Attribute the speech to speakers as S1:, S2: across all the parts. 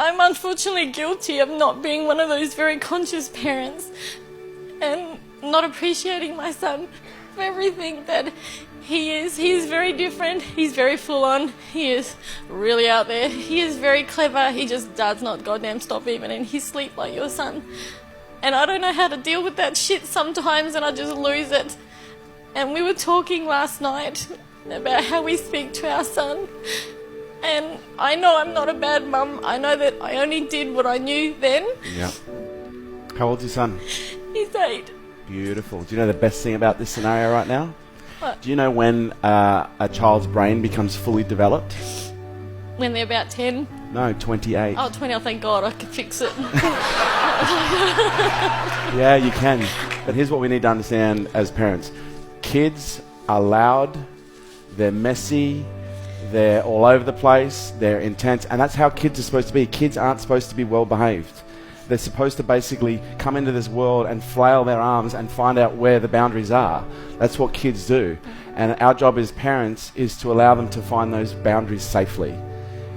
S1: I'm unfortunately guilty of not being one of those very conscious parents and not appreciating my son for everything that he is. He is very different. He's very full on. He is really out there. He is very clever. He just does not goddamn stop even in his sleep like your son. And I don't know how to deal with that shit sometimes, and I just lose it. And we were talking last night about how we speak to our son. And I know I'm not a bad mum. I know that I only did what I knew then.
S2: Yeah. How old's your son?
S1: He's 8.
S2: Beautiful. Do you know the best thing about this scenario right now?
S1: What?
S2: Do you know when a child's brain becomes fully developed?
S1: When they're about 10?
S2: No, 28.
S1: Oh, 20, oh thank God, I could fix it.
S2: Yeah, you can. But here's what we need to understand as parents. Kids are loud, they're messy, they're all over the place, they're intense, and that's how kids are supposed to be. Kids aren't supposed to be well behaved. They're supposed to basically come into this world and flail their arms and find out where the boundaries are. That's what kids do. And our job as parents is to allow them to find those boundaries safely.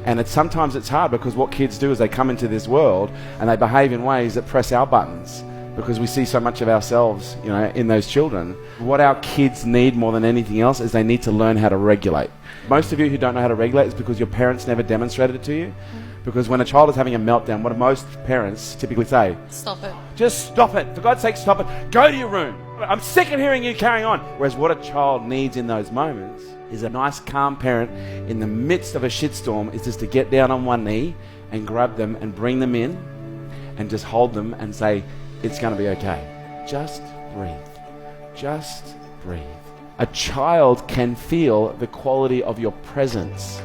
S2: And sometimes it's hard because what kids do is they come into this world and they behave in ways that press our buttons because we see so much of ourselves, in those children. What our kids need more than anything else is they need to learn how to regulate. Most of you who don't know how to regulate is because your parents never demonstrated it to you. Because when a child is having a meltdown, what do most parents typically say?
S1: Stop it.
S2: Just stop it. For God's sake, stop it. Go to your room. I'm sick of hearing you carrying on. Whereas what a child needs in those moments is a nice, calm parent in the midst of a shitstorm is just to get down on one knee and grab them and bring them in and just hold them and say, it's going to be okay. Just breathe. Just breathe. A child can feel the quality of your presence.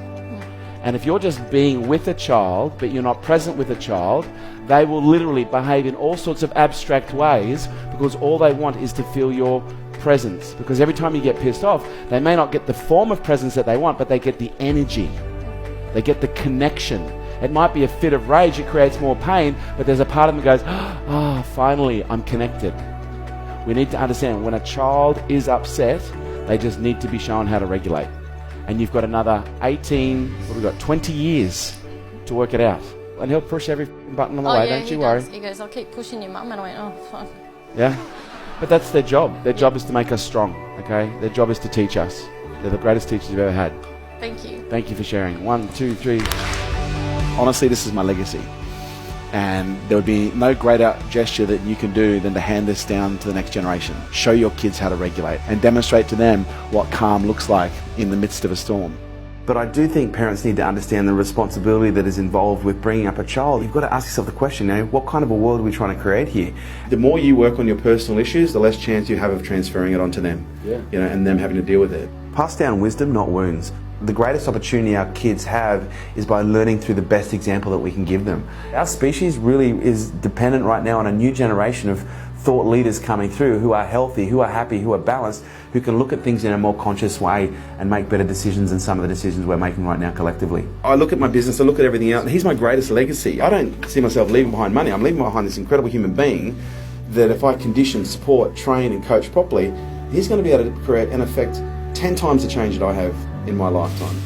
S2: And if you're just being with a child, but you're not present with a child, they will literally behave in all sorts of abstract ways because all they want is to feel your presence. Because every time you get pissed off, they may not get the form of presence that they want, but they get the energy. They get the connection. It might be a fit of rage, it creates more pain, but there's a part of them that goes, finally, I'm connected. We need to understand when a child is upset, they just need to be shown how to regulate. And you've got another 20 years to work it out. And he'll push every button on the way, don't you worry.
S1: He goes, I'll keep pushing your mum. And I went, oh, fine.
S2: Yeah? But that's their job. Their job is to make us strong, okay? Their job is to teach us. They're the greatest teachers you've ever had.
S1: Thank you.
S2: Thank you for sharing. 1, 2, 3. Honestly, this is my legacy. And there would be no greater gesture that you can do than to hand this down to the next generation. Show your kids how to regulate and demonstrate to them what calm looks like in the midst of a storm.
S3: But I do think parents need to understand the responsibility that is involved with bringing up a child. You've got to ask yourself the question, what kind of a world are we trying to create here?
S2: The more you work on your personal issues, the less chance you have of transferring it onto them. Yeah. And them having to deal with it.
S3: Pass down wisdom, not wounds. The greatest opportunity our kids have is by learning through the best example that we can give them. Our species really is dependent right now on a new generation of thought leaders coming through who are healthy, who are happy, who are balanced, who can look at things in a more conscious way and make better decisions than some of the decisions we're making right now collectively.
S2: I look at my business, I look at everything else, and he's my greatest legacy. I don't see myself leaving behind money. I'm leaving behind this incredible human being that if I condition, support, train and coach properly, he's going to be able to create and affect 10 times the change that I have in my lifetime.